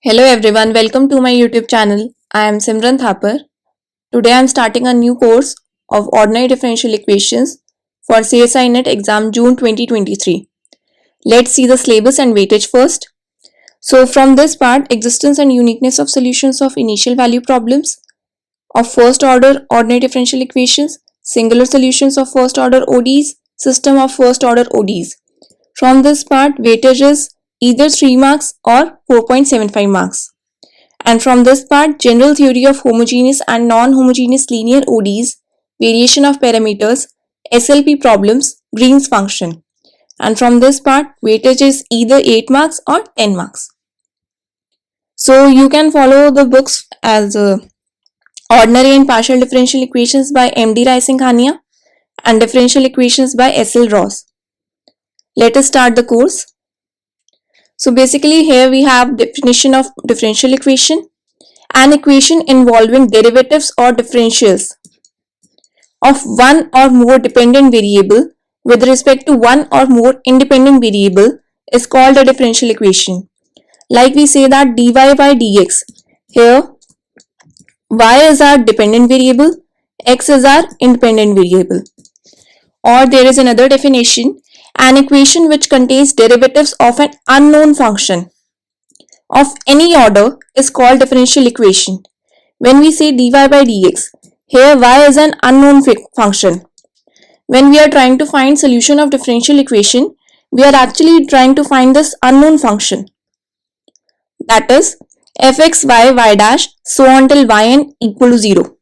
Hello everyone, welcome to my YouTube channel. I am Simran Thapar. Today I am starting a new course of ordinary differential equations for CSIR-NET exam June 2023. Let's see the syllabus and weightage first. So from this part, existence and uniqueness of solutions of initial value problems of first order ordinary differential equations, singular solutions of first order ODEs, system of first order ODEs. From this part, weightage is either 3 marks or 4.75 marks. And from this part, general theory of homogeneous and non-homogeneous linear ODEs, variation of parameters, SLP problems, Green's function. And from this part, weightage is either 8 marks or 10 marks. So you can follow the books as Ordinary and Partial Differential Equations by M.D. Rai-Singhania and Differential Equations by S.L. Ross. Let us start the course. So basically here we have definition of differential equation, an equation involving derivatives or differentials of one or more dependent variable with respect to one or more independent variable is called a differential equation. Like we say that dy by dx, here y is our dependent variable, x is our independent variable. Or there is another definition, an equation which contains derivatives of an unknown function of any order is called differential equation. When we say dy by dx, here y is an unknown function. When we are trying to find solution of differential equation, we are actually trying to find this unknown function. That is fx, y dash, so on till yn equal to 0.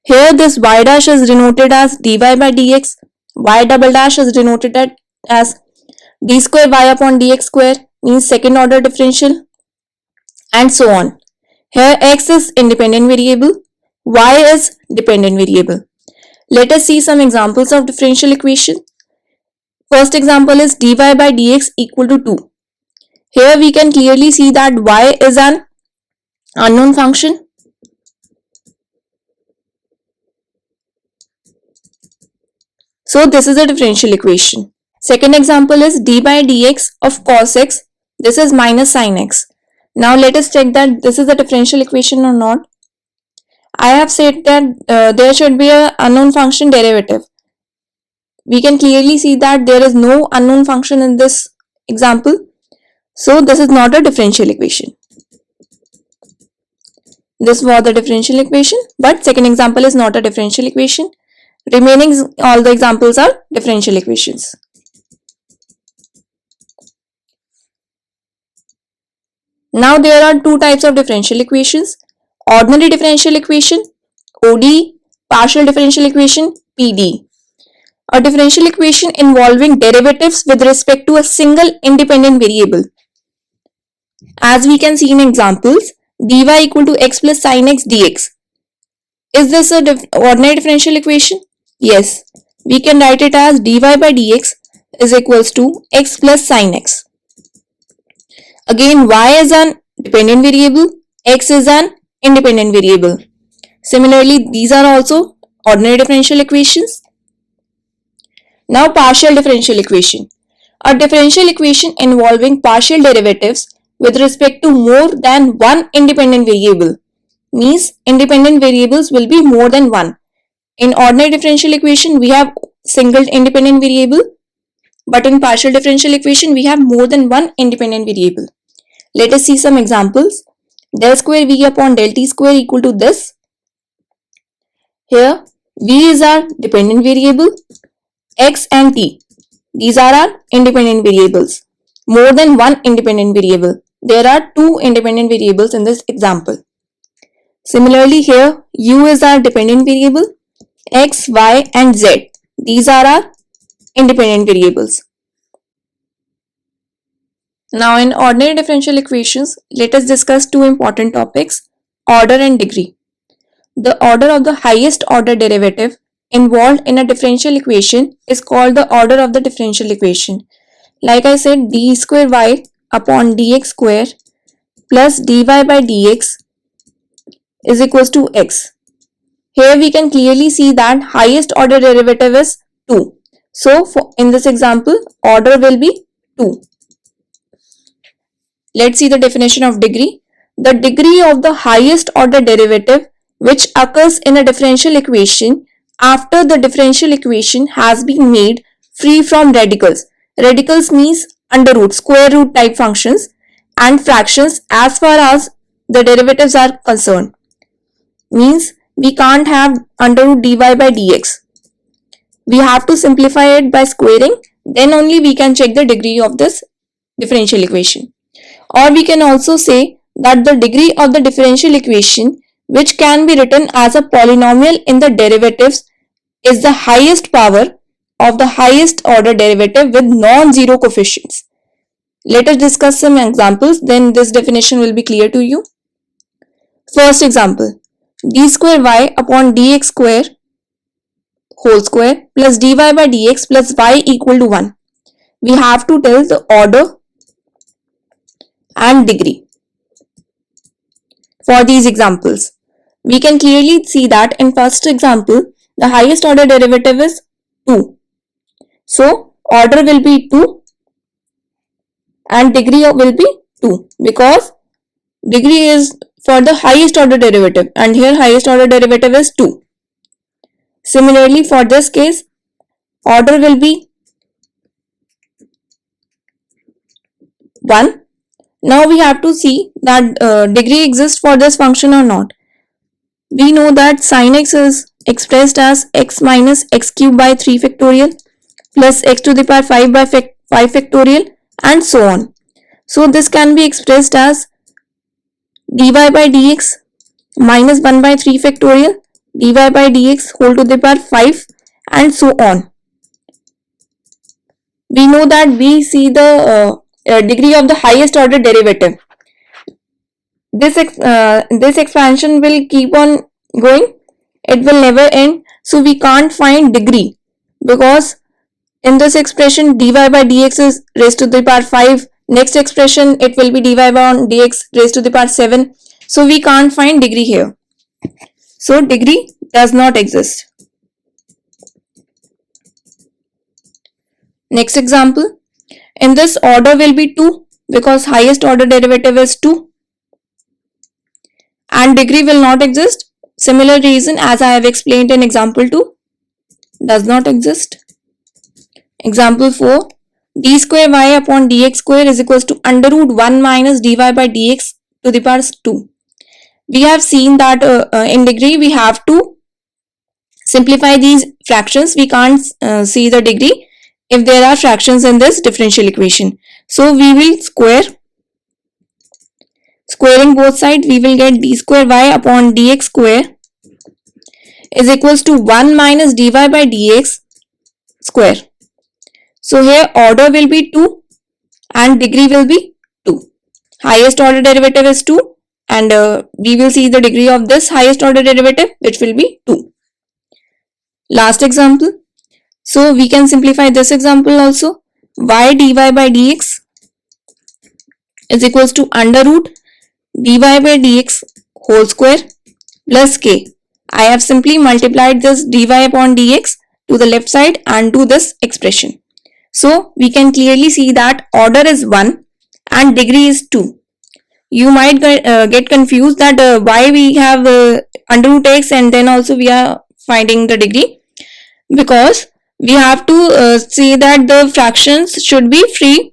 Here this y dash is denoted as dy by dx, y double dash is denoted as d square y upon dx square, means second order differential, and so on. Here x is independent variable, y is dependent variable. Let us see some examples of differential equation. First example is dy by dx equal to 2. Here we can clearly see that y is an unknown function. So this is a differential equation. Second example is d by dx of cos x. This is minus sin x. Now let us check that this is a differential equation or not. I have said that there should be an unknown function derivative. We can clearly see that there is no unknown function in this example. So this is not a differential equation. This was the differential equation, but second example is not a differential equation. Remaining all the examples are differential equations. Now there are two types of differential equations: ordinary differential equation, ODE, partial differential equation, PD. A differential equation involving derivatives with respect to a single independent variable. As we can see in examples, dy equal to x plus sin x dx. Is this a ordinary differential equation? Yes. We can write it as dy by dx is equals to x plus sin x. Again, y is an dependent variable, x is an independent variable. Similarly, these are also ordinary differential equations. Now partial differential equation. A differential equation involving partial derivatives with respect to more than one independent variable. Means independent variables will be more than one. In ordinary differential equation, we have single independent variable, but in partial differential equation, we have more than one independent variable. Let us see some examples. Del square v upon del t square equal to this. Here, v is our dependent variable, x and t. These are our independent variables. More than one independent variable. There are two independent variables in this example. Similarly, here, u is our dependent variable, x, y and z. These are our independent variables. Now in ordinary differential equations, let us discuss two important topics: order and degree. The order of the highest order derivative involved in a differential equation is called the order of the differential equation. Like I said, d square y upon dx square plus dy by dx is equals to x. Here we can clearly see that highest order derivative is 2. So in this example, order will be 2. Let's see the definition of degree. the degree of the highest order derivative which occurs in a differential equation after the differential equation has been made free from radicals. Radicals means under root, square root type functions and fractions as far as the derivatives are concerned. Means we can't have under root dy by dx. We have to simplify it by squaring, then only we can check the degree of this differential equation. Or we can also say that the degree of the differential equation which can be written as a polynomial in the derivatives is the highest power of the highest order derivative with non-zero coefficients. Let us discuss some examples, then this definition will be clear to you. First example, d square y upon dx square whole square plus dy by dx plus y equal to 1. We have to tell the order and degree. For these examples, we can clearly see that in first example, the highest order derivative is 2. So, order will be 2 and degree will be 2 because degree is for the highest order derivative and here highest order derivative is 2. Similarly, for this case, order will be 1. Now we have to see that degree exists for this function or not. We know that sin x is expressed as x minus x cube by 3 factorial plus x to the power 5 by 5 factorial and so on. So this can be expressed as dy by dx minus 1 by 3 factorial dy by dx whole to the power 5 and so on. We know that we see the degree of the highest order derivative. This expansion will keep on going. It will never end. So we can't find degree because in this expression dy by dx is raised to the power 5. Next expression it will be dy by dx raised to the power 7. So we can't find degree here. So degree does not exist. Next example. In this order will be 2 because highest order derivative is 2 and degree will not exist. Similar reason as I have explained in example 2 does not exist. Example 4, d square y upon dx square is equals to under root 1 minus dy by dx to the power 2. We have seen that in degree we have to simplify these fractions. We can't see the degree if there are fractions in this differential equation. So we will squaring both sides, we will get d square y upon dx square is equals to 1 minus dy by dx square. So here order will be 2 and degree will be 2. Highest order derivative is 2 and we will see the degree of this highest order derivative which will be 2. Last example. So we can simplify this example also. Y dy by dx is equals to under root dy by dx whole square plus k. I have simply multiplied this dy upon dx to the left side and to this expression. So we can clearly see that order is 1 and degree is 2. You might get confused that why we have under root x and then also we are finding the degree, because we have to see that the fractions should be free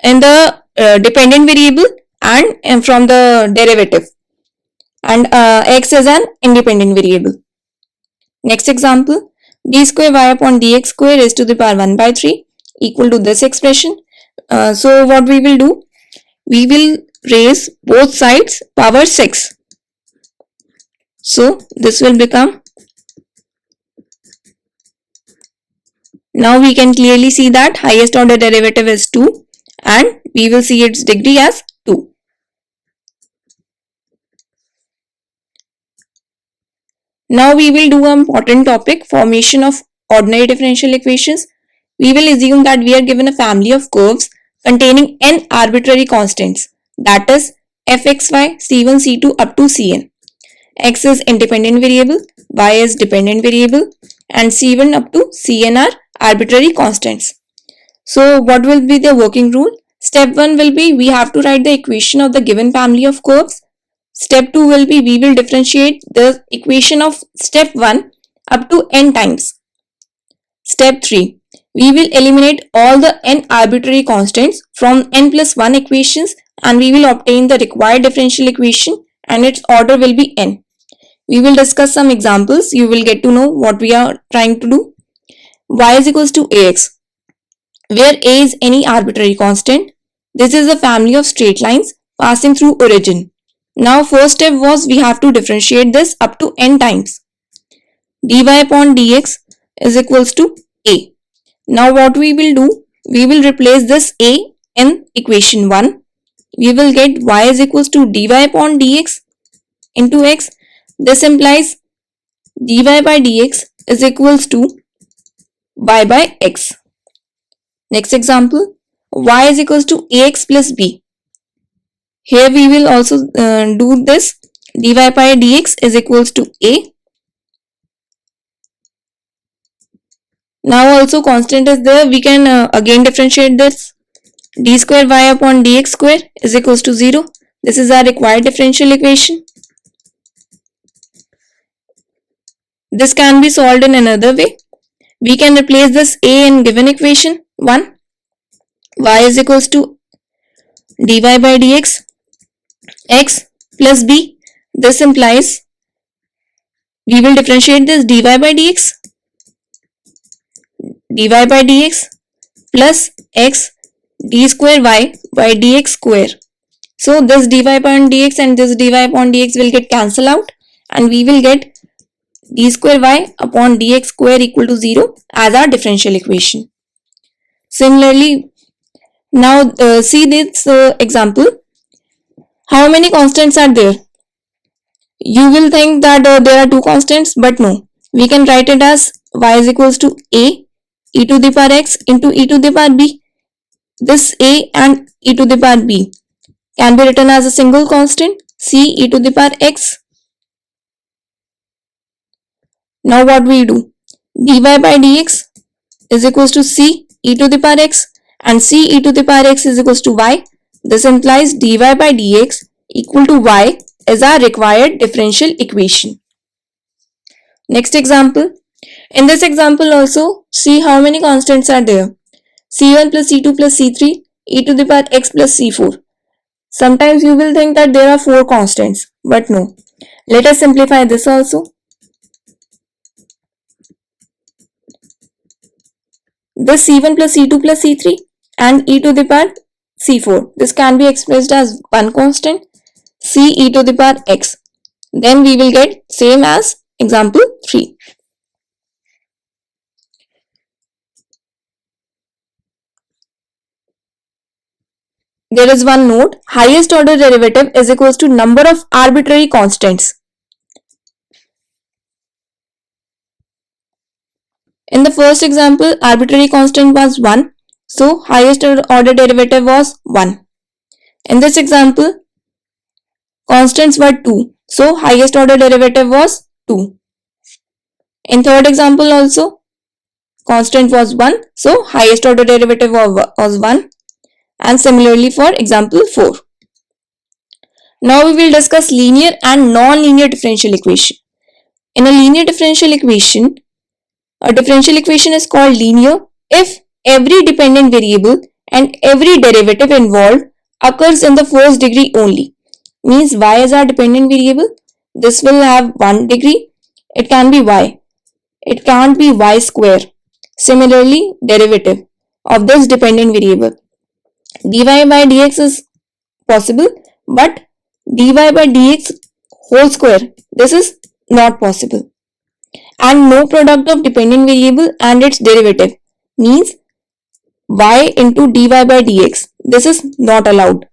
in the dependent variable and from the derivative, and x is an independent variable. Next example, d square y upon dx square is to the power 1 by 3 equal to this expression. So what we will do, we will raise both sides power 6. So this will become, now we can clearly see that highest order derivative is 2 and we will see its degree as 2. Now we will do an important topic, formation of ordinary differential equations. We will assume that we are given a family of curves containing n arbitrary constants, that is fxy, c1, c2 up to cn. X is independent variable, y is dependent variable and c1 up to cn are arbitrary constants. So what will be the working rule? Step 1 will be, we have to write the equation of the given family of curves. Step 2 will be we will differentiate the equation of step 1 up to n times. Step 3. We will eliminate all the n arbitrary constants from n plus 1 equations and we will obtain the required differential equation and its order will be n. We will discuss some examples. You will get to know what we are trying to do. Y is equals to ax, where a is any arbitrary constant. This is a family of straight lines passing through origin. Now first step was we have to differentiate this up to n times. dy upon dx is equals to a. Now what we will do, we will replace this a in equation 1. We will get y is equals to dy upon dx into x. This implies dy by dx is equals to y by x. Next example, y is equals to ax plus b. Here we will also do this. Dy by dx is equals to a. Now also constant is there. We can again differentiate this. D square y upon dx square is equals to 0. This is our required differential equation. This can be solved in another way. We can replace this a in given equation 1. Y is equals to dy by dx x plus b. This implies we will differentiate this dy by dx plus x d square y by dx square. So this dy upon dx and this dy upon dx will get cancelled out and we will get d square y upon dx square equal to 0 as our differential equation. Similarly, now see this example. How many constants are there? You will think that there are two constants, but no. We can write it as y is equals to a e to the power x into e to the power b. This a and e to the power b can be written as a single constant c e to the power x. Now what we do? dy by dx is equals to c e to the power x and c e to the power x is equals to y. This implies dy by dx equal to y is our required differential equation. Next example. In this example also, see how many constants are there. c1 plus c2 plus c3 e to the power x plus c4. Sometimes you will think that there are 4 constants, but no. Let us simplify this also. This c1 plus c2 plus c3 and e to the power c4. This can be expressed as one constant c e to the power x. Then we will get same as example 3. There is one note. Highest order derivative is equals to number of arbitrary constants. In the first example, arbitrary constant was 1. So, highest order derivative was 1. In this example, constants were 2. So, highest order derivative was 2. In third example also, constant was 1. So, highest order derivative was 1. And similarly for example 4. Now, we will discuss linear and non-linear differential equation. In a linear differential equation, a differential equation is called linear if every dependent variable and every derivative involved occurs in the first degree only. Means y is our dependent variable. This will have 1 degree. It can be y. It can't be y square. Similarly, derivative of this dependent variable. dy by dx is possible, but dy by dx whole square, this is not possible. And no product of dependent variable and its derivative means y into dy by dx. This is not allowed.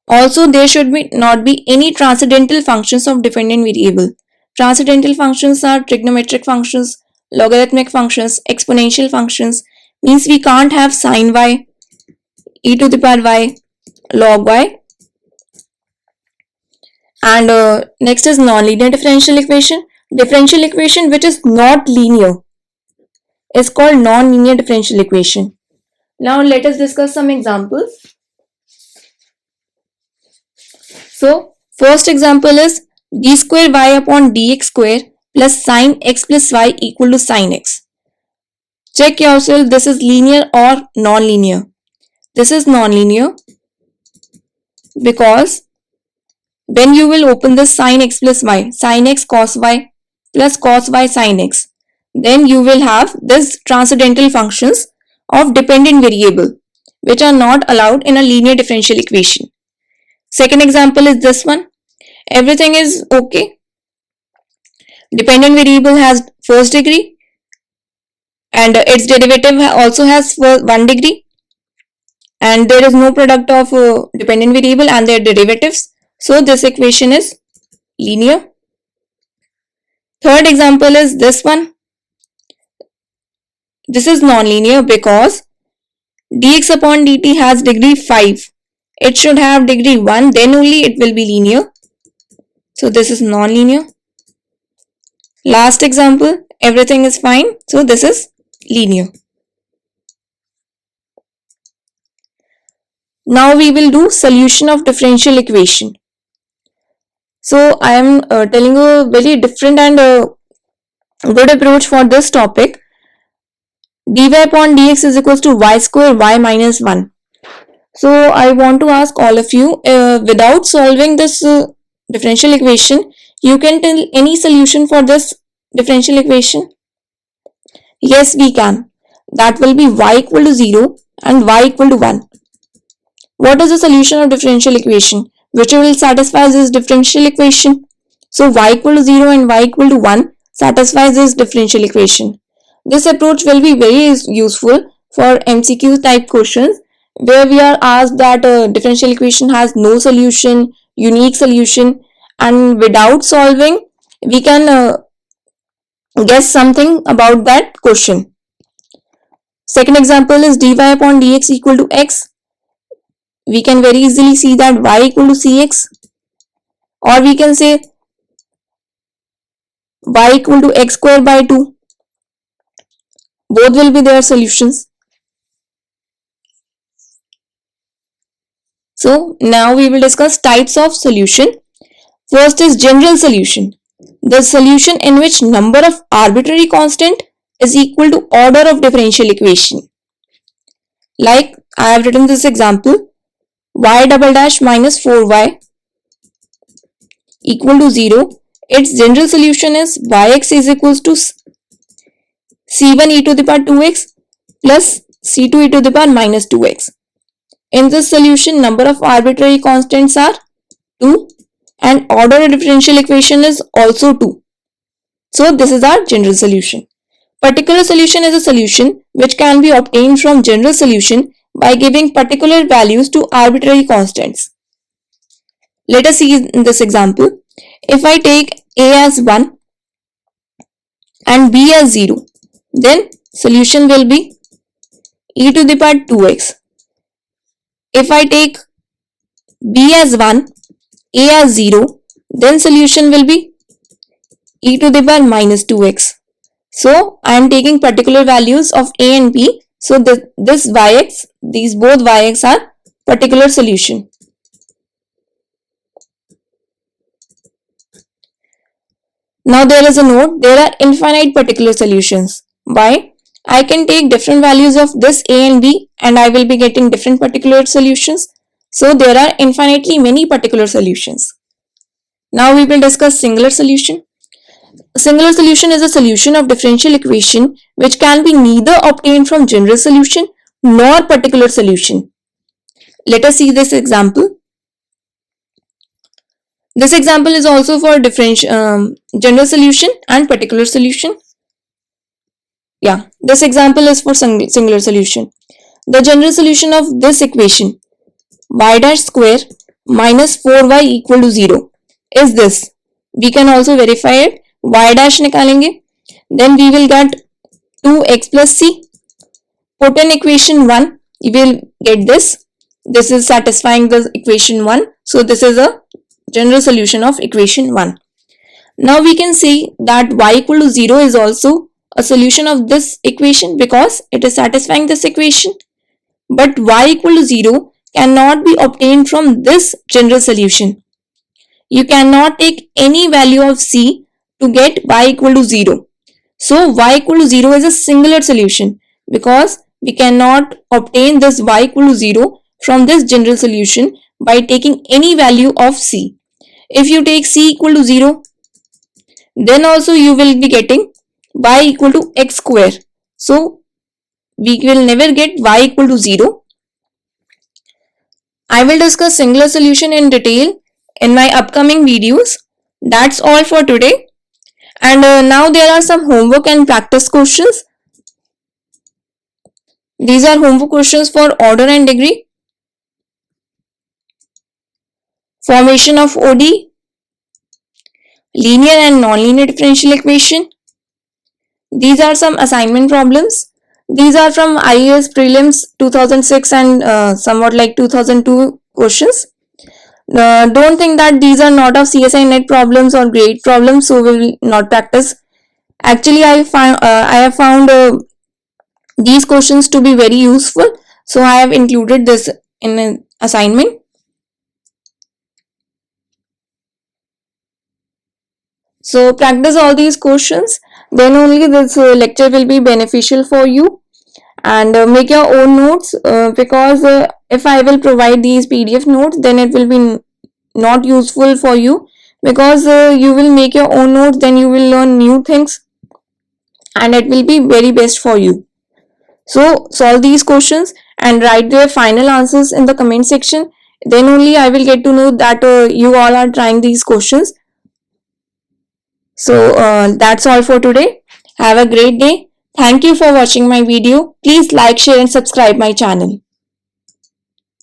Also, there should not be any transcendental functions of dependent variable. Transcendental functions are trigonometric functions, logarithmic functions, exponential functions. Means we can't have sine y, e to the power y, log y. And next is non-linear differential equation. Differential equation which is not linear is called non-linear differential equation. Now let us discuss some examples. So First example is d square y upon dx square plus sin x plus y equal to sin x. Check yourself, this is linear or non-linear. This is non-linear because when you will open this sin x plus y, sin x cos y plus cos y sin x, then you will have this transcendental functions of dependent variable which are not allowed in a linear differential equation. Second example is this one. Everything is okay. Dependent variable has first degree and its derivative also has 1 degree, and there is no product of dependent variable and their derivatives. So this equation is linear. Third example is this one. This is non-linear because dx upon dt has degree 5. It should have degree 1, then only it will be linear. So this is non-linear. Last example, everything is fine. So this is linear. Now we will do solution of differential equation. So I am telling you a very different and good approach for this topic. dy upon dx is equals to y square y minus 1. So I want to ask all of you, without solving this differential equation, you can tell any solution for this differential equation? Yes, we can. That will be y equal to 0 and y equal to 1. What is the solution of differential equation? Which will satisfy this differential equation? So y equal to 0 and y equal to 1 satisfies this differential equation. This approach will be very useful for MCQ type questions where we are asked that a differential equation has no solution, unique solution, and without solving we can guess something about that question. Second example is dy upon dx equal to x. We can very easily see that y equal to cx, or we can say y equal to x square by 2. Both will be their solutions. So now we will discuss types of solution. First is general solution. The solution in which number of arbitrary constant is equal to order of differential equation. Like I have written this example, y double dash minus 4y equal to 0. Its general solution is yx is equals to c1 e to the power 2x plus c2 e to the power minus 2x. In this solution, number of arbitrary constants are 2 and order of differential equation is also 2. So this is our general solution. Particular solution is a solution which can be obtained from general solution by giving particular values to arbitrary constants. Let us see in this example. If I take a as 1 and b as 0, then solution will be e to the power 2x. If I take b as 1, a as 0, then solution will be e to the power minus 2x. So I am taking particular values of a and b. So this yx, these both yx are particular solution. Now there is a note, there are infinite particular solutions. Why? I can take different values of this a and b and I will be getting different particular solutions. So there are infinitely many particular solutions. Now we will discuss singular solution. A singular solution is a solution of differential equation which can be neither obtained from general solution nor particular solution. Let us see this example. This example is also for general solution and particular solution. Yeah, this example is for singular solution. The general solution of this equation y dash square minus 4y equal to 0 is this. We can also verify it. Y dash निकालेंगे, then we will get 2x plus c. Put in equation 1, you will get this. This is satisfying the equation 1. So this is a general solution of equation 1. Now we can see that y equal to 0 is also a solution of this equation because it is satisfying this equation. But y equal to 0 cannot be obtained from this general solution. you cannot take any value of c to get y equal to 0. So y equal to 0 is a singular solution because we cannot obtain this y equal to 0 from this general solution by taking any value of c. If you take c equal to 0, then also you will be getting y equal to x square. So we will never get y equal to 0. I will discuss singular solution in detail in my upcoming videos. That's all for today. And now there are some homework and practice questions. These are homework questions for order and degree, formation of ODE, linear and nonlinear differential equation. These are some assignment problems. These are from IAS prelims 2006 and somewhat like 2002 questions. Don't think that these are not of CSI-NET problems or grade problems, so we will not practice. Actually, I have found these questions to be very useful, so I have included this in an assignment. So practice all these questions, then only this lecture will be beneficial for you. And make your own notes because if I will provide these PDF notes, then it will be not useful for you, because you will make your own notes, then you will learn new things and it will be very best for you. So solve these questions and write their final answers in the comment section. Then only I will get to know that you all are trying these questions. So that's all for today. Have a great day. Thank you for watching my video. Please like, share and subscribe my channel.